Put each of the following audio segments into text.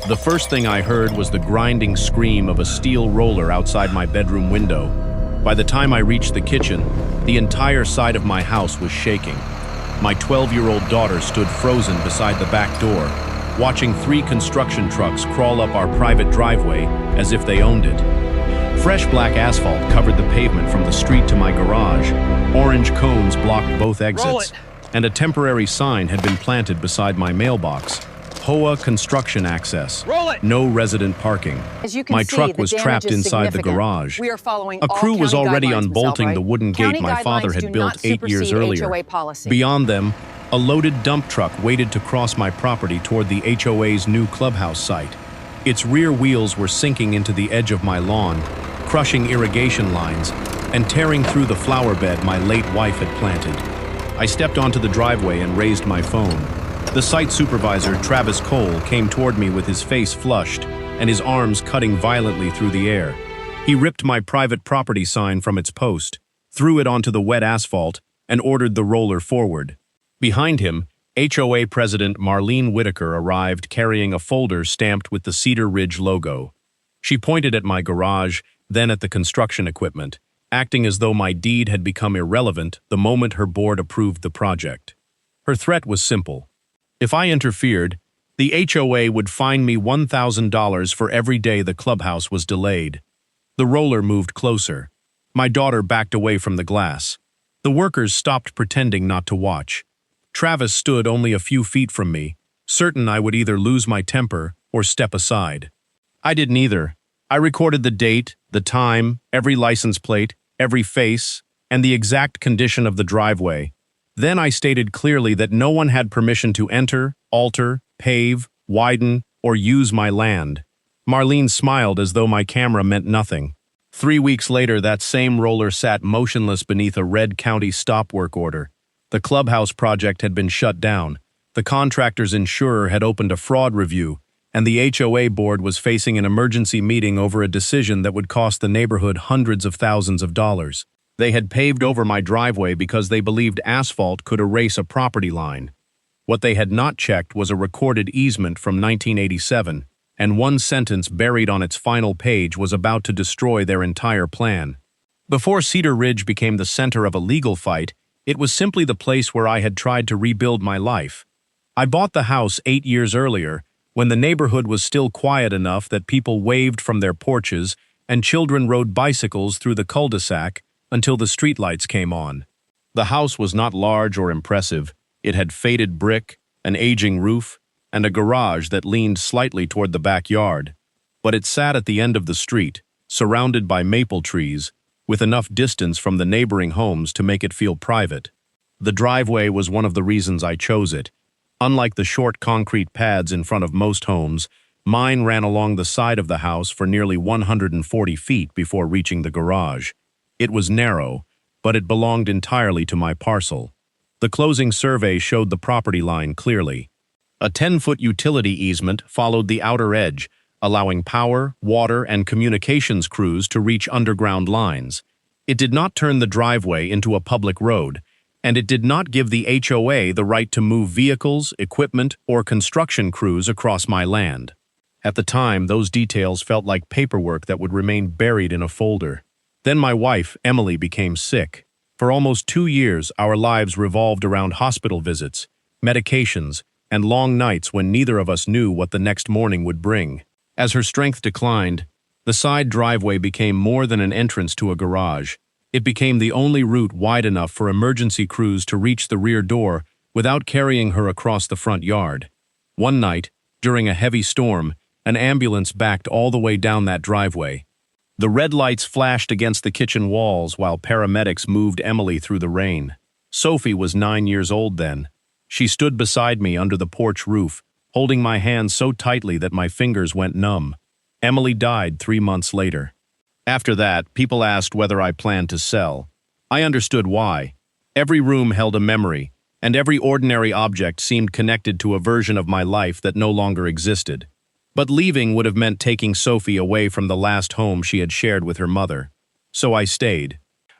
The first thing I heard was the grinding scream of a steel roller outside my bedroom window. By the time I reached the kitchen, the entire side of my house was shaking. My 12-year-old daughter stood frozen beside the back door, watching 3 construction trucks crawl up our private driveway as if they owned it. Fresh black asphalt covered the pavement from the street to my garage. Orange cones blocked both exits, and a temporary sign had been planted beside my mailbox. HOA construction access. No resident parking. My truck was trapped inside the garage. A crew was already unbolting the wooden gate my father had built 8 years earlier. Beyond them, a loaded dump truck waited to cross my property toward the HOA's new clubhouse site. Its rear wheels were sinking into the edge of my lawn, crushing irrigation lines, and tearing through the flower bed my late wife had planted. I stepped onto the driveway and raised my phone. The site supervisor, Travis Cole, came toward me with his face flushed and his arms cutting violently through the air. He ripped my private property sign from its post, threw it onto the wet asphalt, and ordered the roller forward. Behind him, HOA President Marlene Whitaker arrived carrying a folder stamped with the Cedar Ridge logo. She pointed at my garage, then at the construction equipment, acting as though my deed had become irrelevant the moment her board approved the project. Her threat was simple. If I interfered, the HOA would fine me $1,000 for every day the clubhouse was delayed. The roller moved closer. My daughter backed away from the glass. The workers stopped pretending not to watch. Travis stood only a few feet from me, certain I would either lose my temper or step aside. I did neither. I recorded the date, the time, every license plate, every face, and the exact condition of the driveway. Then I stated clearly that no one had permission to enter, alter, pave, widen, or use my land. Marlene smiled as though my camera meant nothing. 3 weeks later, that same roller sat motionless beneath a red county stop work order. The clubhouse project had been shut down. The contractor's insurer had opened a fraud review, and the HOA board was facing an emergency meeting over a decision that would cost the neighborhood hundreds of thousands of dollars. They had paved over my driveway because they believed asphalt could erase a property line. What they had not checked was a recorded easement from 1987, and one sentence buried on its final page was about to destroy their entire plan. Before Cedar Ridge became the center of a legal fight, it was simply the place where I had tried to rebuild my life. I bought the house 8 years earlier, when the neighborhood was still quiet enough that people waved from their porches and children rode bicycles through the cul-de-sac until the streetlights came on. The house was not large or impressive. It had faded brick, an aging roof, and a garage that leaned slightly toward the backyard. But it sat at the end of the street, surrounded by maple trees, with enough distance from the neighboring homes to make it feel private. The driveway was one of the reasons I chose it. Unlike the short concrete pads in front of most homes, mine ran along the side of the house for nearly 140 feet before reaching the garage. It was narrow, but it belonged entirely to my parcel. The closing survey showed the property line clearly. A 10-foot utility easement followed the outer edge, allowing power, water, and communications crews to reach underground lines. It did not turn the driveway into a public road, and it did not give the HOA the right to move vehicles, equipment, or construction crews across my land. At the time, those details felt like paperwork that would remain buried in a folder. Then my wife, Emily, became sick. For almost 2 years, our lives revolved around hospital visits, medications, and long nights when neither of us knew what the next morning would bring. As her strength declined, the side driveway became more than an entrance to a garage. It became the only route wide enough for emergency crews to reach the rear door without carrying her across the front yard. One night, during a heavy storm, an ambulance backed all the way down that driveway. The red lights flashed against the kitchen walls while paramedics moved Emily through the rain. Sophie was 9 years old then. She stood beside me under the porch roof, holding my hand so tightly that my fingers went numb. Emily died 3 months later. After that, people asked whether I planned to sell. I understood why. Every room held a memory, and every ordinary object seemed connected to a version of my life that no longer existed. But leaving would have meant taking Sophie away from the last home she had shared with her mother. So I stayed.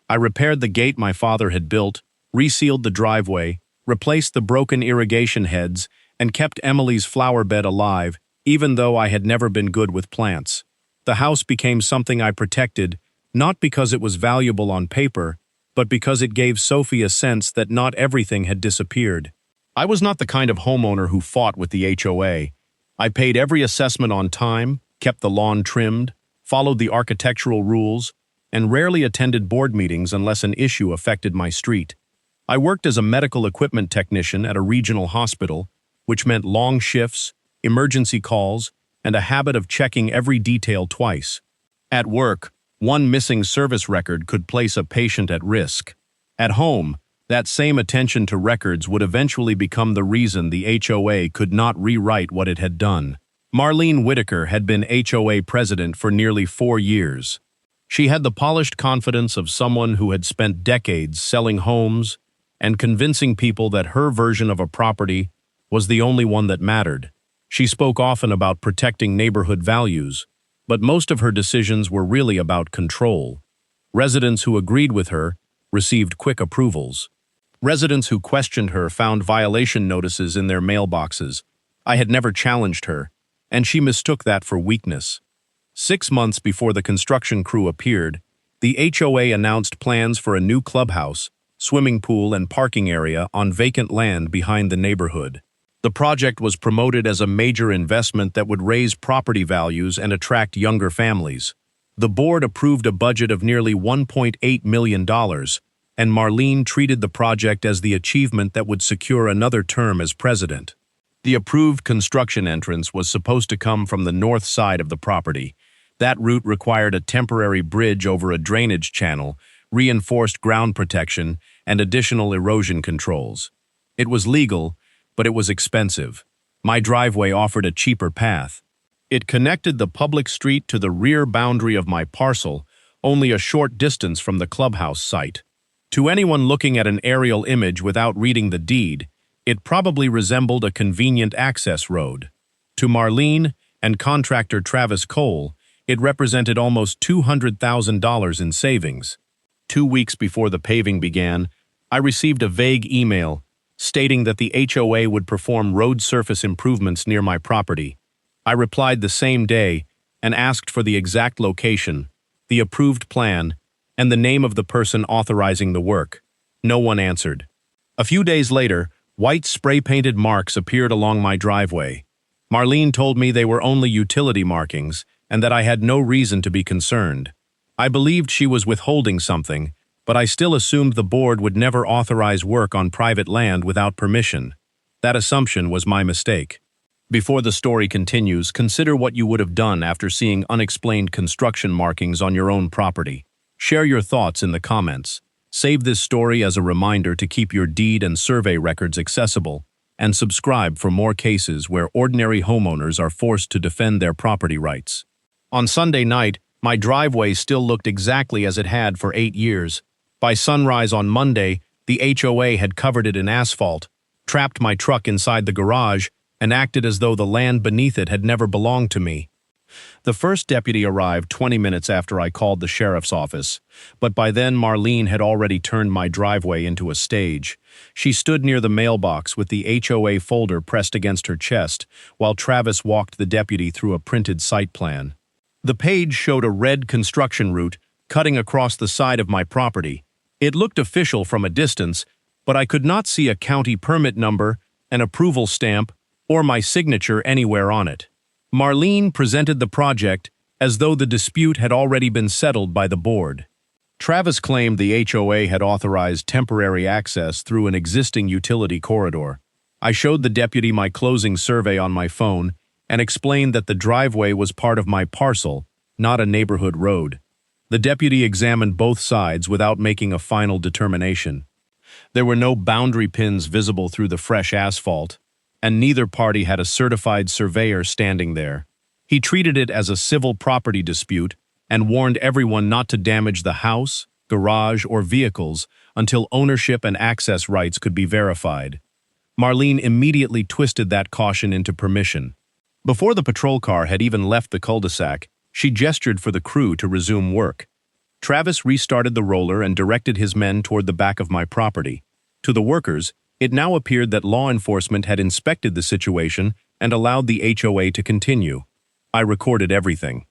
I repaired the gate my father had built, resealed the driveway, replaced the broken irrigation heads, and kept Emily's flower bed alive, even though I had never been good with plants. The house became something I protected, not because it was valuable on paper, but because it gave Sophie a sense that not everything had disappeared. I was not the kind of homeowner who fought with the HOA. I paid every assessment on time, kept the lawn trimmed, followed the architectural rules, and rarely attended board meetings unless an issue affected my street. I worked as a medical equipment technician at a regional hospital, which meant long shifts, emergency calls, and a habit of checking every detail twice. At work, one missing service record could place a patient at risk. At home, that same attention to records would eventually become the reason the HOA could not rewrite what it had done. Marlene Whitaker had been HOA president for nearly 4 years. She had the polished confidence of someone who had spent decades selling homes and convincing people that her version of a property was the only one that mattered. She spoke often about protecting neighborhood values, but most of her decisions were really about control. Residents who agreed with her received quick approvals. Residents who questioned her found violation notices in their mailboxes. I had never challenged her, and she mistook that for weakness. 6 months before the construction crew appeared, the HOA announced plans for a new clubhouse, swimming pool, and parking area on vacant land behind the neighborhood. The project was promoted as a major investment that would raise property values and attract younger families. The board approved a budget of nearly $1.8 million, and Marlene treated the project as the achievement that would secure another term as president. The approved construction entrance was supposed to come from the north side of the property. That route required a temporary bridge over a drainage channel, reinforced ground protection, and additional erosion controls. It was legal, but it was expensive. My driveway offered a cheaper path. It connected the public street to the rear boundary of my parcel, only a short distance from the clubhouse site. To anyone looking at an aerial image without reading the deed, it probably resembled a convenient access road. To Marlene and contractor Travis Cole, it represented almost $200,000 in savings. 2 weeks before the paving began, I received a vague email stating that the HOA would perform road surface improvements near my property. I replied the same day and asked for the exact location, the approved plan, and the name of the person authorizing the work. No one answered. A few days later, white spray-painted marks appeared along my driveway. Marlene told me they were only utility markings and that I had no reason to be concerned. I believed she was withholding something, but I still assumed the board would never authorize work on private land without permission. That assumption was my mistake. Before the story continues, consider what you would have done after seeing unexplained construction markings on your own property. Share your thoughts in the comments. Save this story as a reminder to keep your deed and survey records accessible, and subscribe for more cases where ordinary homeowners are forced to defend their property rights. On Sunday night, my driveway still looked exactly as it had for 8 years. By sunrise on Monday, the HOA had covered it in asphalt, trapped my truck inside the garage, and acted as though the land beneath it had never belonged to me. The first deputy arrived 20 minutes after I called the sheriff's office, but by then Marlene had already turned my driveway into a stage. She stood near the mailbox with the HOA folder pressed against her chest, while Travis walked the deputy through a printed site plan. The page showed a red construction route cutting across the side of my property. It looked official from a distance, but I could not see a county permit number, an approval stamp, or my signature anywhere on it. Marlene presented the project as though the dispute had already been settled by the board. Travis claimed the HOA had authorized temporary access through an existing utility corridor. I showed the deputy my closing survey on my phone and explained that the driveway was part of my parcel, not a neighborhood road. The deputy examined both sides without making a final determination. There were no boundary pins visible through the fresh asphalt, and neither party had a certified surveyor standing there. He treated it as a civil property dispute and warned everyone not to damage the house, garage, or vehicles until ownership and access rights could be verified. Marlene immediately twisted that caution into permission. Before the patrol car had even left the cul-de-sac, she gestured for the crew to resume work. Travis restarted the roller and directed his men toward the back of my property. To the workers, it now appeared that law enforcement had inspected the situation and allowed the HOA to continue. I recorded everything.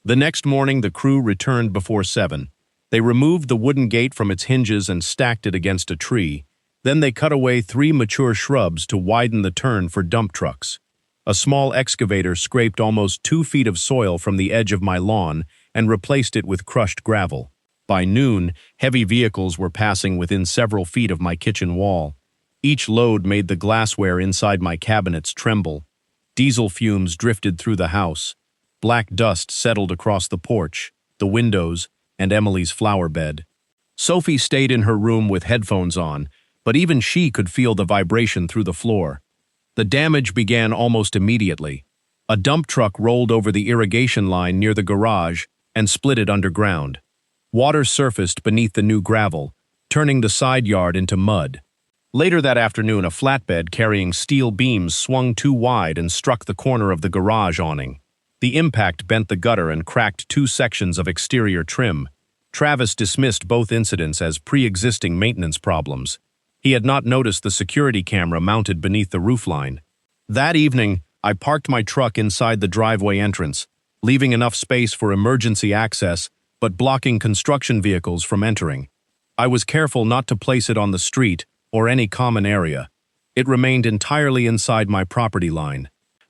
The next morning, the crew returned before 7. They removed the wooden gate from its hinges and stacked it against a tree. Then they cut away 3 mature shrubs to widen the turn for dump trucks. A small excavator scraped almost 2 feet of soil from the edge of my lawn and replaced it with crushed gravel. By noon, heavy vehicles were passing within several feet of my kitchen wall. Each load made the glassware inside my cabinets tremble. Diesel fumes drifted through the house. Black dust settled across the porch, the windows, and Emily's flower bed. Sophie stayed in her room with headphones on, but even she could feel the vibration through the floor. The damage began almost immediately. A dump truck rolled over the irrigation line near the garage and split it underground. Water surfaced beneath the new gravel, turning the side yard into mud. Later that afternoon, a flatbed carrying steel beams swung too wide and struck the corner of the garage awning. The impact bent the gutter and cracked 2 sections of exterior trim. Travis dismissed both incidents as pre-existing maintenance problems. He had not noticed the security camera mounted beneath the roofline. That evening, I parked my truck inside the driveway entrance, leaving enough space for emergency access, but blocking construction vehicles from entering. I was careful not to place it on the street or any common area. It remained entirely inside my property line.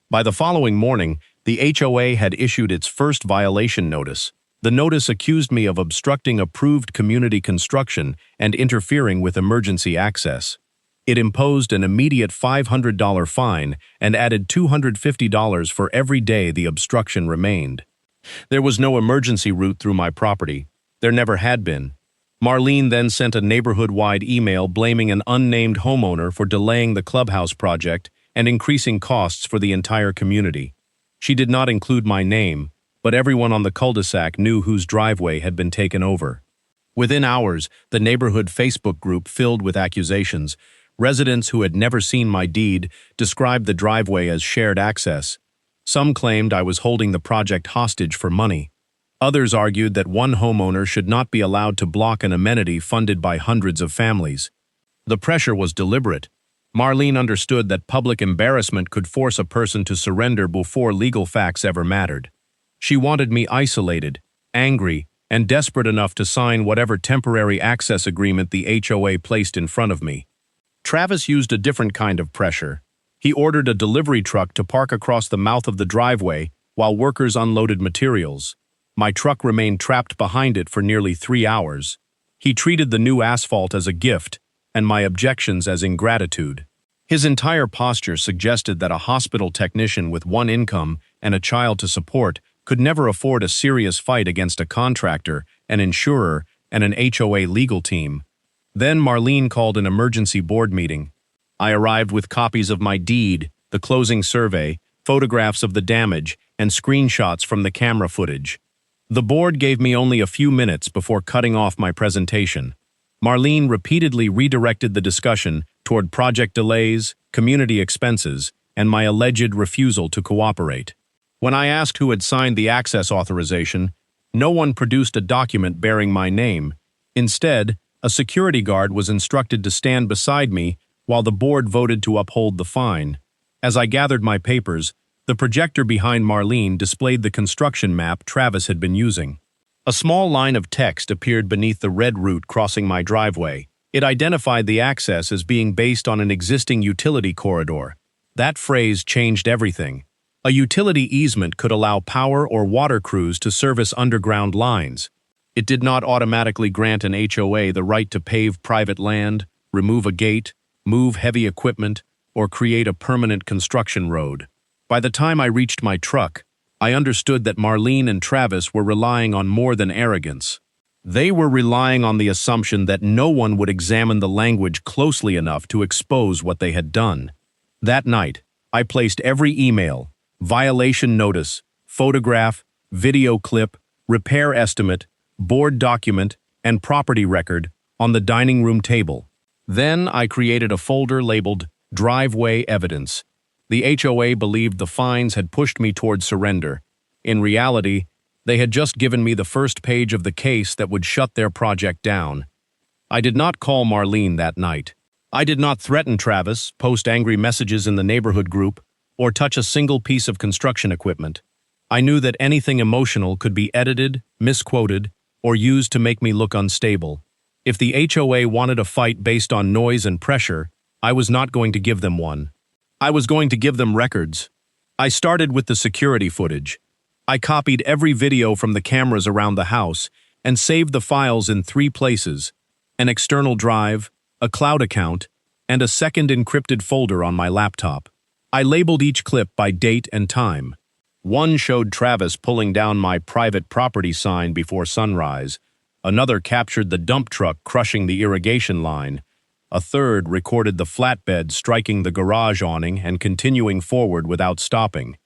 By the following morning, the HOA had issued its first violation notice. The notice accused me of obstructing approved community construction and interfering with emergency access. It imposed an immediate $500 fine and added $250 for every day the obstruction remained. There was no emergency route through my property. There never had been. Marlene then sent a neighborhood-wide email blaming an unnamed homeowner for delaying the clubhouse project and increasing costs for the entire community. She did not include my name, but everyone on the cul-de-sac knew whose driveway had been taken over. Within hours, the neighborhood Facebook group filled with accusations. Residents who had never seen my deed described the driveway as shared access. Some claimed I was holding the project hostage for money. Others argued that one homeowner should not be allowed to block an amenity funded by hundreds of families. The pressure was deliberate. Marlene understood that public embarrassment could force a person to surrender before legal facts ever mattered. She wanted me isolated, angry, and desperate enough to sign whatever temporary access agreement the HOA placed in front of me. Travis used a different kind of pressure. He ordered a delivery truck to park across the mouth of the driveway while workers unloaded materials. My truck remained trapped behind it for nearly 3 hours. He treated the new asphalt as a gift and my objections as ingratitude. His entire posture suggested that a hospital technician with one income and a child to support could never afford a serious fight against a contractor, an insurer, and an HOA legal team. Then Marlene called an emergency board meeting. I arrived with copies of my deed, the closing survey, photographs of the damage, and screenshots from the camera footage. The board gave me only a few minutes before cutting off my presentation. Marlene repeatedly redirected the discussion toward project delays, community expenses, and my alleged refusal to cooperate. When I asked who had signed the access authorization, no one produced a document bearing my name. Instead, a security guard was instructed to stand beside me while the board voted to uphold the fine. As I gathered my papers, the projector behind Marlene displayed the construction map Travis had been using. A small line of text appeared beneath the red route crossing my driveway. It identified the access as being based on an existing utility corridor. That phrase changed everything. A utility easement could allow power or water crews to service underground lines. It did not automatically grant an HOA the right to pave private land, remove a gate, move heavy equipment, or create a permanent construction road. By the time I reached my truck, I understood that Marlene and Travis were relying on more than arrogance. They were relying on the assumption that no one would examine the language closely enough to expose what they had done. That night, I placed every email, violation notice, photograph, video clip, repair estimate, board document, and property record on the dining room table. Then I created a folder labeled Driveway Evidence. The HOA believed the fines had pushed me toward surrender. In reality, they had just given me the first page of the case that would shut their project down. I did not call Marlene that night. I did not threaten Travis, post angry messages in the neighborhood group, or touch a single piece of construction equipment. I knew that anything emotional could be edited, misquoted, or used to make me look unstable. If the HOA wanted a fight based on noise and pressure, I was not going to give them one. I was going to give them records. I started with the security footage. I copied every video from the cameras around the house and saved the files in 3 places: an external drive, a cloud account, and a second encrypted folder on my laptop. I labeled each clip by date and time. One showed Travis pulling down my private property sign before sunrise. Another captured the dump truck crushing the irrigation line. A third recorded the flatbed striking the garage awning and continuing forward without stopping.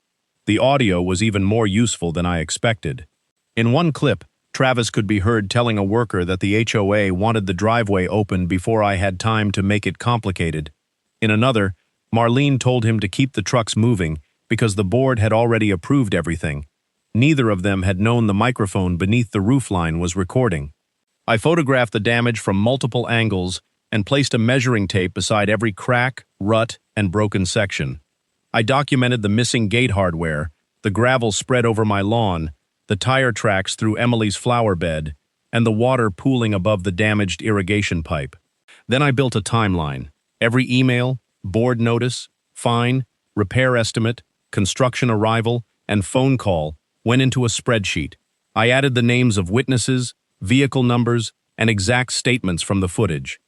The audio was even more useful than I expected. In one clip, Travis could be heard telling a worker that the HOA wanted the driveway open before I had time to make it complicated. In another, Marlene told him to keep the trucks moving because the board had already approved everything. Neither of them had known the microphone beneath the roofline was recording. I photographed the damage from multiple angles and placed a measuring tape beside every crack, rut, and broken section. I documented the missing gate hardware, the gravel spread over my lawn, the tire tracks through Emily's flower bed, and the water pooling above the damaged irrigation pipe. Then I built a timeline. Every email, board notice, fine, repair estimate, construction arrival, and phone call went into a spreadsheet. I added the names of witnesses, vehicle numbers, and exact statements from the footage.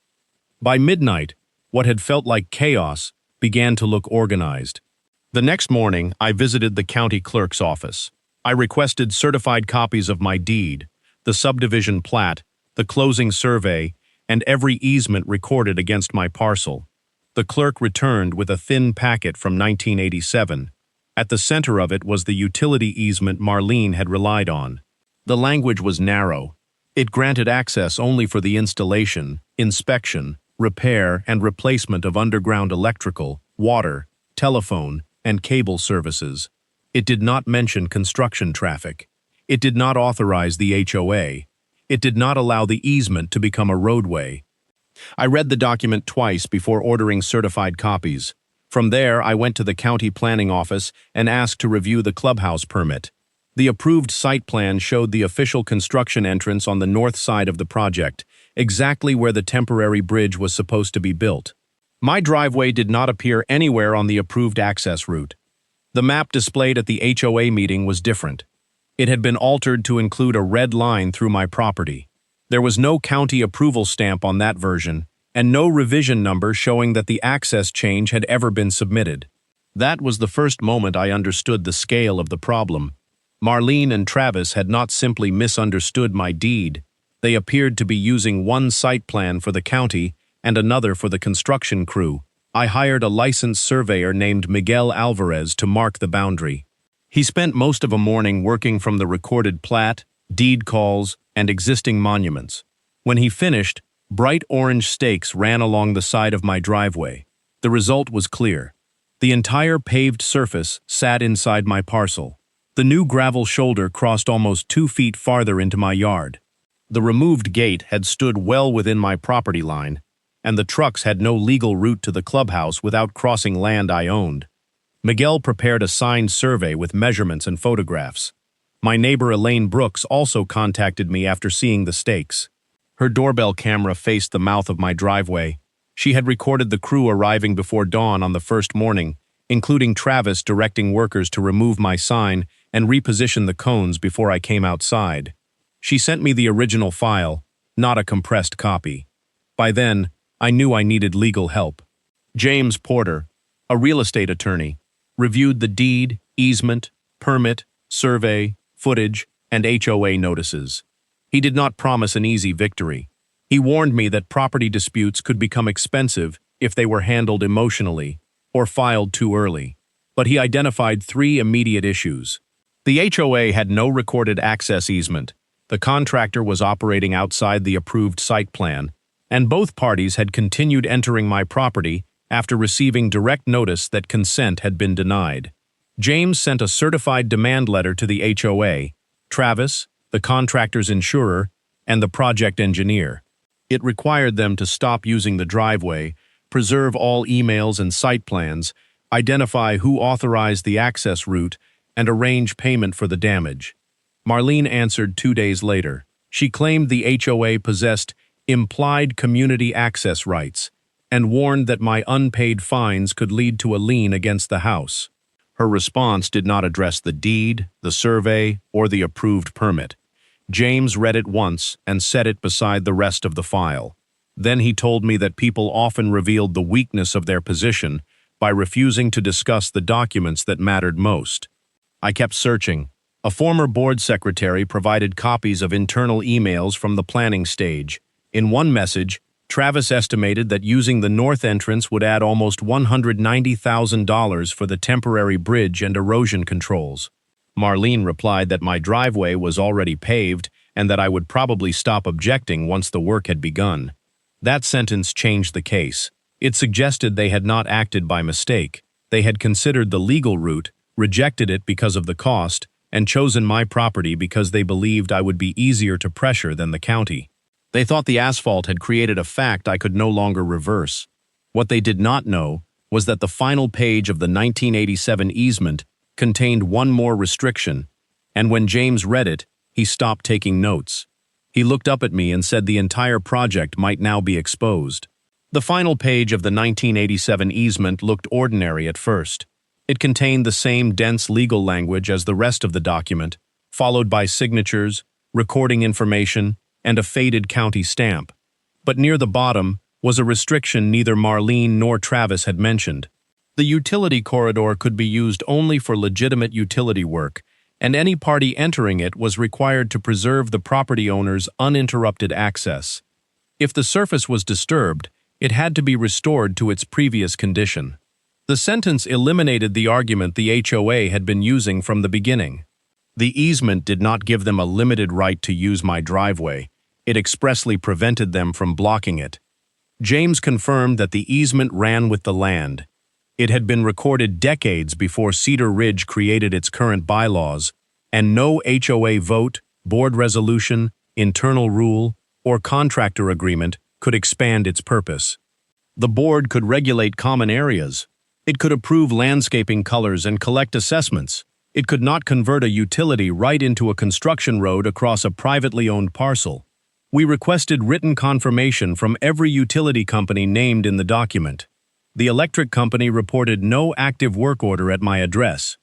By midnight, what had felt like chaos began to look organized. The next morning, I visited the county clerk's office. I requested certified copies of my deed, the subdivision plat, the closing survey, and every easement recorded against my parcel. The clerk returned with a thin packet from 1987. At the center of it was the utility easement Marlene had relied on. The language was narrow. It granted access only for the installation, inspection, repair, and replacement of underground electrical, water, telephone, and cable services. It did not mention construction traffic. It did not authorize the HOA. It did not allow the easement to become a roadway. I read the document twice before ordering certified copies. From there, I went to the county planning office and asked to review the clubhouse permit. The approved site plan showed the official construction entrance on the north side of the project, exactly where the temporary bridge was supposed to be built. My driveway did not appear anywhere on the approved access route. The map displayed at the HOA meeting was different. It had been altered to include a red line through my property. There was no county approval stamp on that version, and no revision number showing that the access change had ever been submitted. That was the first moment I understood the scale of the problem. Marlene and Travis had not simply misunderstood my deed. They appeared to be using one site plan for the county and another for the construction crew. I hired a licensed surveyor named Miguel Alvarez to mark the boundary. He spent most of a morning working from the recorded plat, deed calls, and existing monuments. When he finished, bright orange stakes ran along the side of my driveway. The result was clear. The entire paved surface sat inside my parcel. The new gravel shoulder crossed almost 2 feet farther into my yard. The removed gate had stood well within my property line, and the trucks had no legal route to the clubhouse without crossing land I owned. Miguel prepared a signed survey with measurements and photographs. My neighbor Elaine Brooks also contacted me after seeing the stakes. Her doorbell camera faced the mouth of my driveway. She had recorded the crew arriving before dawn on the first morning, including Travis directing workers to remove my sign and reposition the cones before I came outside. She sent me the original file, not a compressed copy. By then, I knew I needed legal help. James Porter, a real estate attorney, reviewed the deed, easement, permit, survey, footage, and HOA notices. He did not promise an easy victory. He warned me that property disputes could become expensive if they were handled emotionally or filed too early. But he identified 3 immediate issues. The HOA had no recorded access easement, the contractor was operating outside the approved site plan, and both parties had continued entering my property after receiving direct notice that consent had been denied. James sent a certified demand letter to the HOA, Travis, the contractor's insurer, and the project engineer. It required them to stop using the driveway, preserve all emails and site plans, identify who authorized the access route, and arrange payment for the damage. Marlene answered 2 days later. She claimed the HOA possessed implied community access rights and warned that my unpaid fines could lead to a lien against the house. Her response did not address the deed, the survey, or the approved permit. James read it once and set it beside the rest of the file. Then he told me that people often revealed the weakness of their position by refusing to discuss the documents that mattered most. I kept searching. A former board secretary provided copies of internal emails from the planning stage. In one message, Travis estimated that using the north entrance would add almost $190,000 for the temporary bridge and erosion controls. Marlene replied that my driveway was already paved and that I would probably stop objecting once the work had begun. That sentence changed the case. It suggested they had not acted by mistake. They had considered the legal route, rejected it because of the cost, and chosen my property because they believed I would be easier to pressure than the county. They thought the asphalt had created a fact I could no longer reverse. What they did not know was that the final page of the 1987 easement contained one more restriction, and when James read it, he stopped taking notes. He looked up at me and said the entire project might now be exposed. The final page of the 1987 easement looked ordinary at first. It contained the same dense legal language as the rest of the document, followed by signatures, recording information, and a faded county stamp. But near the bottom was a restriction neither Marlene nor Travis had mentioned. The utility corridor could be used only for legitimate utility work, and any party entering it was required to preserve the property owner's uninterrupted access. If the surface was disturbed, it had to be restored to its previous condition. The sentence eliminated the argument the HOA had been using from the beginning. The easement did not give them a limited right to use my driveway. It expressly prevented them from blocking it. James confirmed that the easement ran with the land. It had been recorded decades before Cedar Ridge created its current bylaws, and no HOA vote, board resolution, internal rule, or contractor agreement could expand its purpose. The board could regulate common areas. It could approve landscaping colors and collect assessments. It could not convert a utility right into a construction road across a privately owned parcel. We requested written confirmation from every utility company named in the document. The electric company reported no active work order at my address.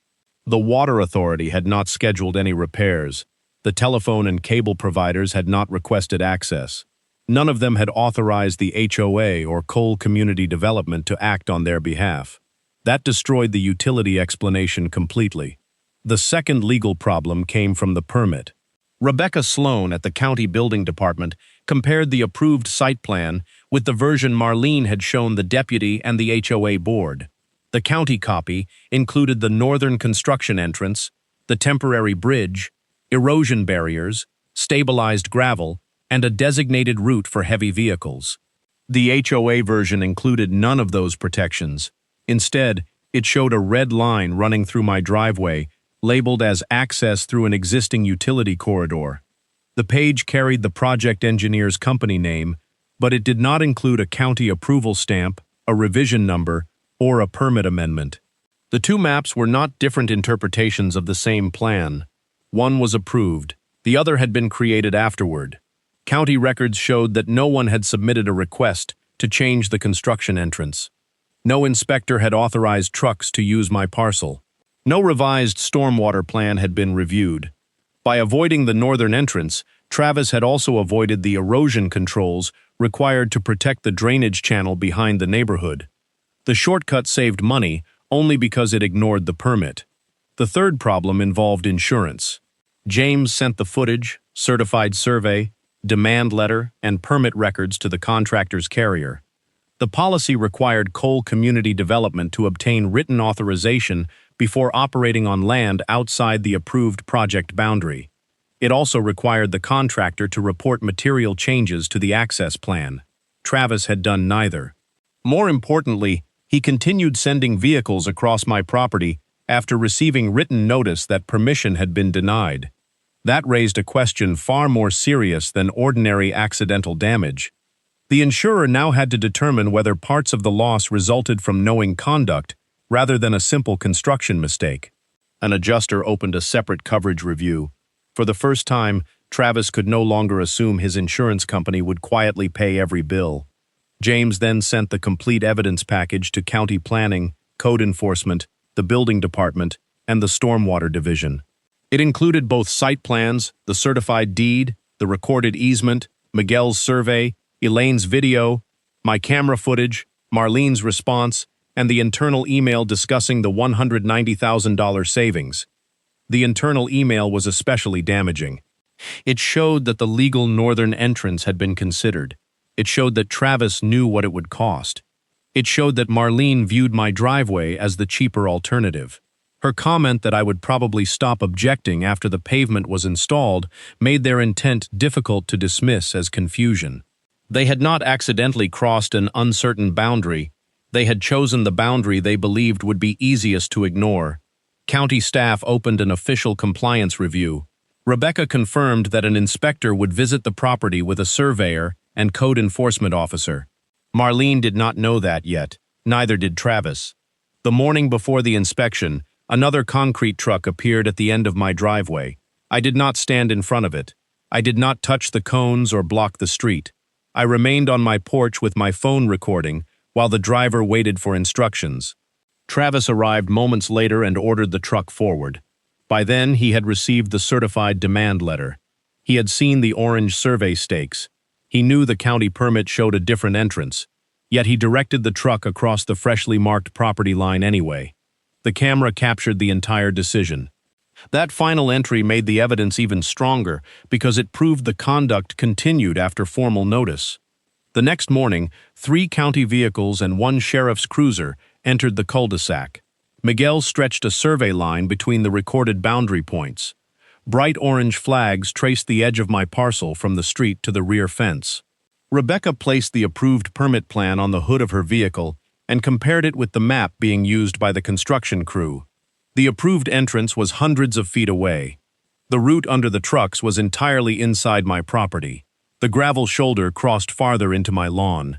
The water authority had not scheduled any repairs. The telephone and cable providers had not requested access. None of them had authorized the HOA or Cole Community Development to act on their behalf. That destroyed the utility explanation completely. The second legal problem came from the permit. Rebecca Sloan at the County Building Department compared the approved site plan with the version Marlene had shown the deputy and the HOA board. The county copy included the northern construction entrance, the temporary bridge, erosion barriers, stabilized gravel, and a designated route for heavy vehicles. The HOA version included none of those protections. Instead, it showed a red line running through my driveway, labeled as access through an existing utility corridor. The page carried the project engineer's company name, but it did not include a county approval stamp, a revision number, or a permit amendment. The two maps were not different interpretations of the same plan. One was approved, the other had been created afterward. County records showed that no one had submitted a request to change the construction entrance. No inspector had authorized trucks to use my parcel. No revised stormwater plan had been reviewed. By avoiding the northern entrance, Travis had also avoided the erosion controls required to protect the drainage channel behind the neighborhood. The shortcut saved money only because it ignored the permit. The third problem involved insurance. James sent the footage, certified survey, demand letter, and permit records to the contractor's carrier. The policy required Cole Community Development to obtain written authorization before operating on land outside the approved project boundary. It also required the contractor to report material changes to the access plan. Travis had done neither. More importantly, he continued sending vehicles across my property after receiving written notice that permission had been denied. That raised a question far more serious than ordinary accidental damage. The insurer now had to determine whether parts of the loss resulted from knowing conduct rather than a simple construction mistake. An adjuster opened a separate coverage review. For the first time, Travis could no longer assume his insurance company would quietly pay every bill. James then sent the complete evidence package to county planning, code enforcement, the building department, and the stormwater division. It included both site plans, the certified deed, the recorded easement, Miguel's survey, Elaine's video, my camera footage, Marlene's response, and the internal email discussing the $190,000 savings. The internal email was especially damaging. It showed that the legal northern entrance had been considered. It showed that Travis knew what it would cost. It showed that Marlene viewed my driveway as the cheaper alternative. Her comment that I would probably stop objecting after the pavement was installed made their intent difficult to dismiss as confusion. They had not accidentally crossed an uncertain boundary. They had chosen the boundary they believed would be easiest to ignore. County staff opened an official compliance review. Rebecca confirmed that an inspector would visit the property with a surveyor and code enforcement officer. Marlene did not know that yet, neither did Travis. The morning before the inspection, another concrete truck appeared at the end of my driveway. I did not stand in front of it. I did not touch the cones or block the street. I remained on my porch with my phone recording while the driver waited for instructions. Travis arrived moments later and ordered the truck forward. By then, he had received the certified demand letter. He had seen the orange survey stakes. He knew the county permit showed a different entrance, yet he directed the truck across the freshly marked property line anyway. The camera captured the entire decision. That final entry made the evidence even stronger because it proved the conduct continued after formal notice. The next morning, 3 county vehicles and 1 sheriff's cruiser entered the cul-de-sac. Miguel stretched a survey line between the recorded boundary points. Bright orange flags traced the edge of my parcel from the street to the rear fence. Rebecca placed the approved permit plan on the hood of her vehicle and compared it with the map being used by the construction crew. The approved entrance was hundreds of feet away. The route under the trucks was entirely inside my property. The gravel shoulder crossed farther into my lawn.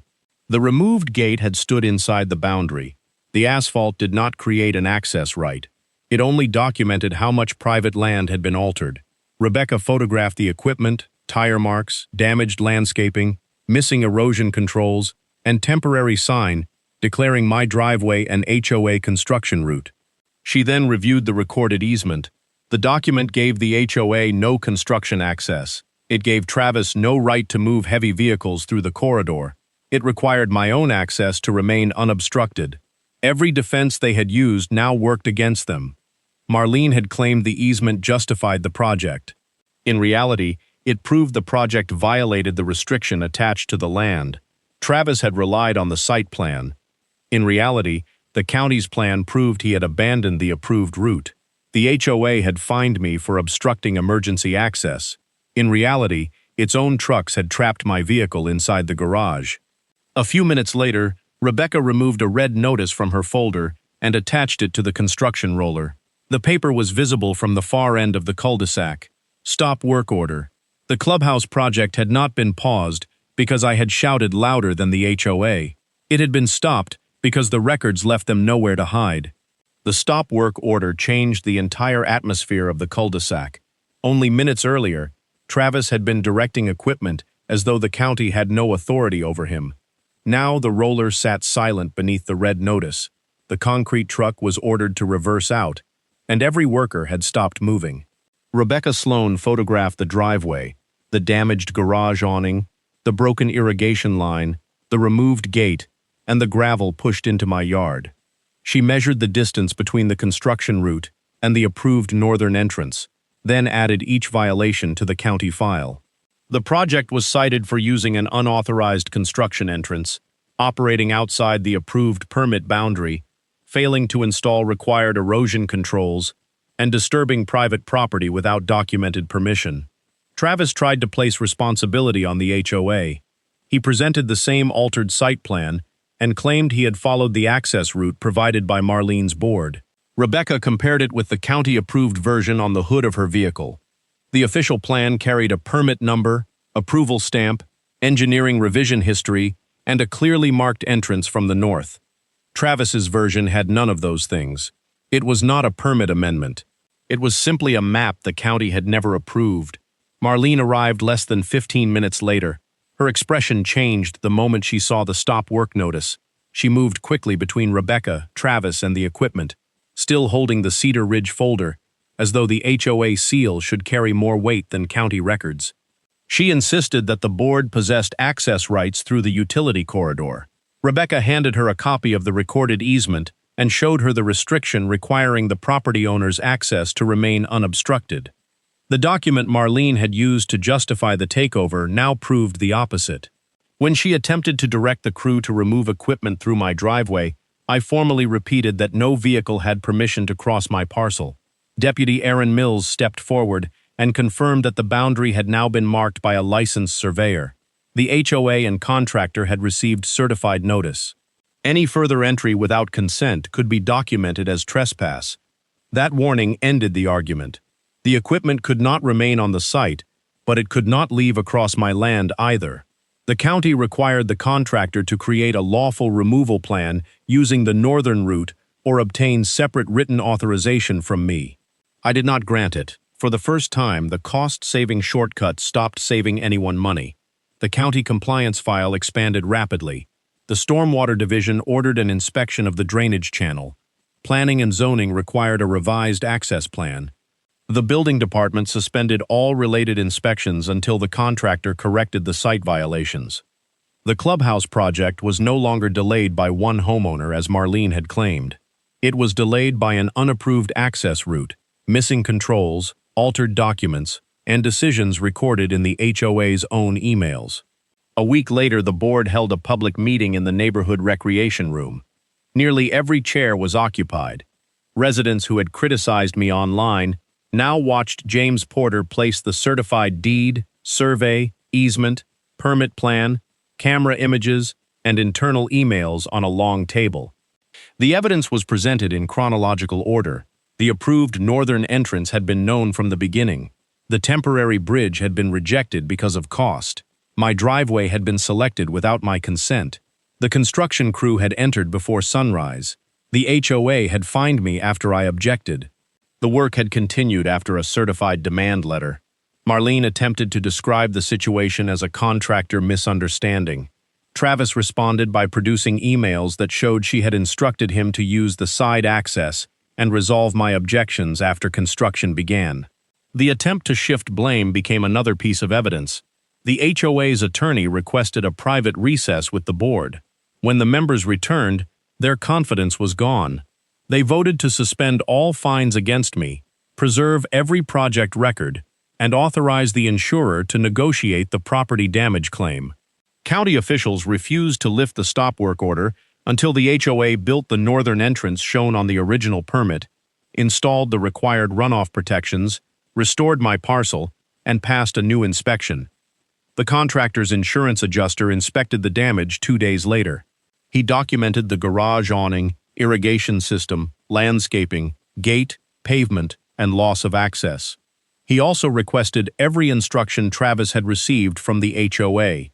The removed gate had stood inside the boundary. The asphalt did not create an access right. It only documented how much private land had been altered. Rebecca photographed the equipment, tire marks, damaged landscaping, missing erosion controls, and temporary sign declaring my driveway an HOA construction route. She then reviewed the recorded easement. The document gave the HOA no construction access. It gave Travis no right to move heavy vehicles through the corridor. It required my own access to remain unobstructed. Every defense they had used now worked against them. Marlene had claimed the easement justified the project. In reality, it proved the project violated the restriction attached to the land. Travis had relied on the site plan. In reality, the county's plan proved he had abandoned the approved route. The HOA had fined me for obstructing emergency access. In reality, its own trucks had trapped my vehicle inside the garage. A few minutes later, Rebecca removed a red notice from her folder and attached it to the construction roller. The paper was visible from the far end of the cul-de-sac. Stop work order. The clubhouse project had not been paused because I had shouted louder than the HOA. It had been stopped because the records left them nowhere to hide. The stop work order changed the entire atmosphere of the cul-de-sac. Only minutes earlier, Travis had been directing equipment as though the county had no authority over him. Now the roller sat silent beneath the red notice. The concrete truck was ordered to reverse out, and every worker had stopped moving. Rebecca Sloan photographed the driveway, the damaged garage awning, the broken irrigation line, the removed gate, and the gravel pushed into my yard. She measured the distance between the construction route and the approved northern entrance, then added each violation to the county file. The project was cited for using an unauthorized construction entrance, operating outside the approved permit boundary, failing to install required erosion controls, and disturbing private property without documented permission. Travis tried to place responsibility on the HOA. He presented the same altered site plan and claimed he had followed the access route provided by Marlene's board. Rebecca compared it with the county-approved version on the hood of her vehicle. The official plan carried a permit number, approval stamp, engineering revision history, and a clearly marked entrance from the north. Travis's version had none of those things. It was not a permit amendment. It was simply a map the county had never approved. Marlene arrived less than 15 minutes later. Her expression changed the moment she saw the stop work notice. She moved quickly between Rebecca, Travis, and the equipment, still holding the Cedar Ridge folder, as though the HOA seal should carry more weight than county records. She insisted that the board possessed access rights through the utility corridor. Rebecca handed her a copy of the recorded easement and showed her the restriction requiring the property owner's access to remain unobstructed. The document Marlene had used to justify the takeover now proved the opposite. When she attempted to direct the crew to remove equipment through my driveway, I formally repeated that no vehicle had permission to cross my parcel. Deputy Aaron Mills stepped forward and confirmed that the boundary had now been marked by a licensed surveyor. The HOA and contractor had received certified notice. Any further entry without consent could be documented as trespass. That warning ended the argument. The equipment could not remain on the site, but it could not leave across my land either. The county required the contractor to create a lawful removal plan using the northern route or obtain separate written authorization from me. I did not grant it. For the first time, the cost-saving shortcut stopped saving anyone money. The county compliance file expanded rapidly. The Stormwater Division ordered an inspection of the drainage channel. Planning and zoning required a revised access plan. The building department suspended all related inspections until the contractor corrected the site violations. The clubhouse project was no longer delayed by one homeowner as Marlene had claimed. It was delayed by an unapproved access route, missing controls, altered documents, and decisions recorded in the HOA's own emails. A week later, the board held a public meeting in the neighborhood recreation room. Nearly every chair was occupied. Residents who had criticized me online now watched James Porter place the certified deed, survey, easement, permit plan, camera images, and internal emails on a long table. The evidence was presented in chronological order. The approved northern entrance had been known from the beginning. The temporary bridge had been rejected because of cost. My driveway had been selected without my consent. The construction crew had entered before sunrise. The HOA had fined me after I objected. The work had continued after a certified demand letter. Marlene attempted to describe the situation as a contractor misunderstanding. Travis responded by producing emails that showed she had instructed him to use the side access and resolve my objections after construction began. The attempt to shift blame became another piece of evidence. The HOA's attorney requested a private recess with the board. When the members returned, their confidence was gone. They voted to suspend all fines against me, preserve every project record, and authorize the insurer to negotiate the property damage claim. County officials refused to lift the stop work order until the HOA built the northern entrance shown on the original permit, installed the required runoff protections, restored my parcel, and passed a new inspection. The contractor's insurance adjuster inspected the damage 2 days later. He documented the garage awning, irrigation system, landscaping, gate, pavement, and loss of access. He also requested every instruction Travis had received from the HOA.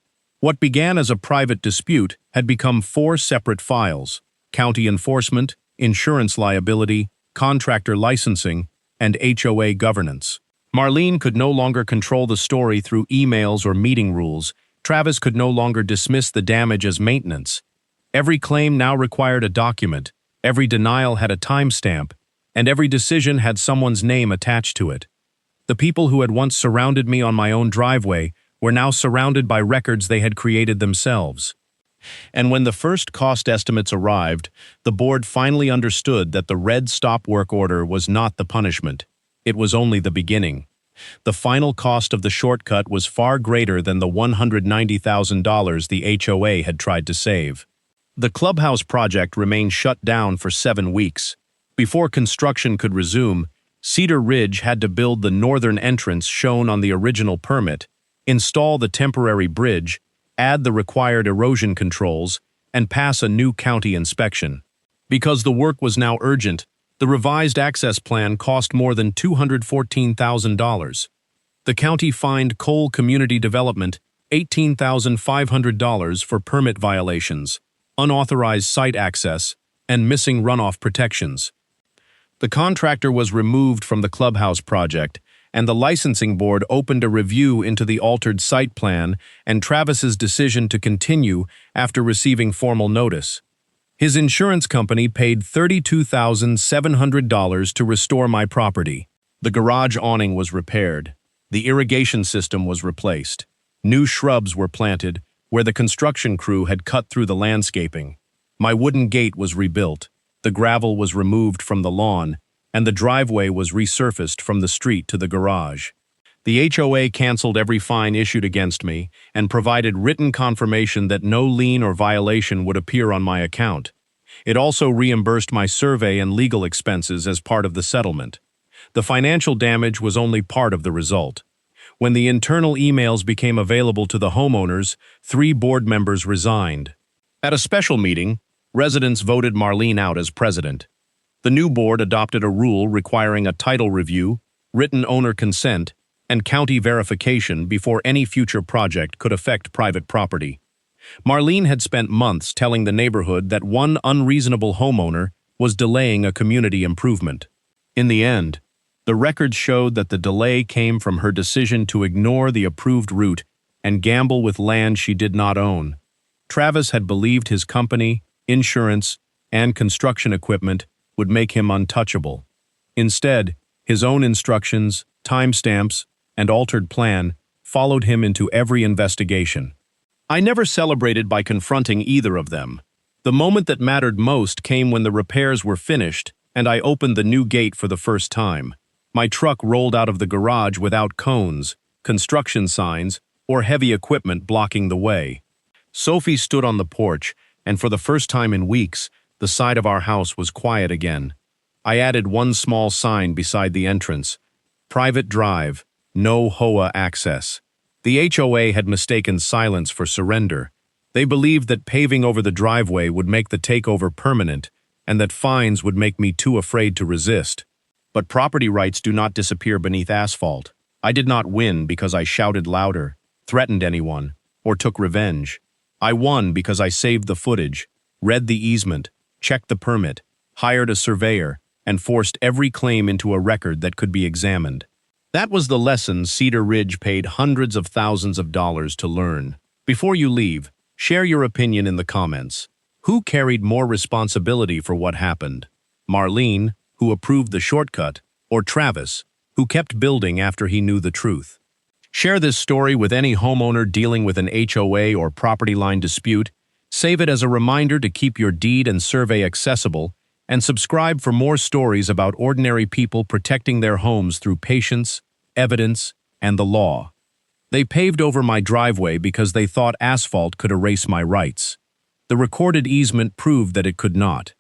What began as a private dispute had become 4 separate files: county enforcement, insurance liability, contractor licensing, and HOA governance. Marlene could no longer control the story through emails or meeting rules. Travis could no longer dismiss the damage as maintenance. Every claim now required a document, every denial had a timestamp, and every decision had someone's name attached to it. The people who had once surrounded me on my own driveway were now surrounded by records they had created themselves. And when the first cost estimates arrived, the board finally understood that the red stop work order was not the punishment. It was only the beginning. The final cost of the shortcut was far greater than the $190,000 the HOA had tried to save. The clubhouse project remained shut down for 7 weeks. Before construction could resume, Cedar Ridge had to build the northern entrance shown on the original permit, install the temporary bridge, add the required erosion controls, and pass a new county inspection. Because the work was now urgent, the revised access plan cost more than $214,000. The county fined Cole Community Development $18,500 for permit violations, unauthorized site access, and missing runoff protections. The contractor was removed from the clubhouse project, and the licensing board opened a review into the altered site plan and Travis's decision to continue after receiving formal notice. His insurance company paid $32,700 to restore my property. The garage awning was repaired. The irrigation system was replaced. New shrubs were planted where the construction crew had cut through the landscaping. My wooden gate was rebuilt. The gravel was removed from the lawn, and the driveway was resurfaced from the street to the garage. The HOA canceled every fine issued against me and provided written confirmation that no lien or violation would appear on my account. It also reimbursed my survey and legal expenses as part of the settlement. The financial damage was only part of the result. When the internal emails became available to the homeowners, 3 board members resigned. At a special meeting, residents voted Marlene out as president. The new board adopted a rule requiring a title review, written owner consent, and county verification before any future project could affect private property. Marlene had spent months telling the neighborhood that one unreasonable homeowner was delaying a community improvement. In the end, the records showed that the delay came from her decision to ignore the approved route and gamble with land she did not own. Travis had believed his company, insurance, and construction equipment would make him untouchable. Instead, his own instructions, timestamps, and altered plan followed him into every investigation. I never celebrated by confronting either of them. The moment that mattered most came when the repairs were finished and I opened the new gate for the first time. My truck rolled out of the garage without cones, construction signs, or heavy equipment blocking the way. Sophie stood on the porch, and for the first time in weeks, the side of our house was quiet again. I added one small sign beside the entrance: private drive, no HOA access. The HOA had mistaken silence for surrender. They believed that paving over the driveway would make the takeover permanent, and that fines would make me too afraid to resist. But property rights do not disappear beneath asphalt. I did not win because I shouted louder, threatened anyone, or took revenge. I won because I saved the footage, read the easement, checked the permit, hired a surveyor, and forced every claim into a record that could be examined. That was the lesson Cedar Ridge paid hundreds of thousands of dollars to learn. Before you leave, share your opinion in the comments. Who carried more responsibility for what happened? Marlene, who approved the shortcut, or Travis, who kept building after he knew the truth? Share this story with any homeowner dealing with an HOA or property line dispute. Save it as a reminder to keep your deed and survey accessible, and subscribe for more stories about ordinary people protecting their homes through patience, evidence, and the law. They paved over my driveway because they thought asphalt could erase my rights. The recorded easement proved that it could not.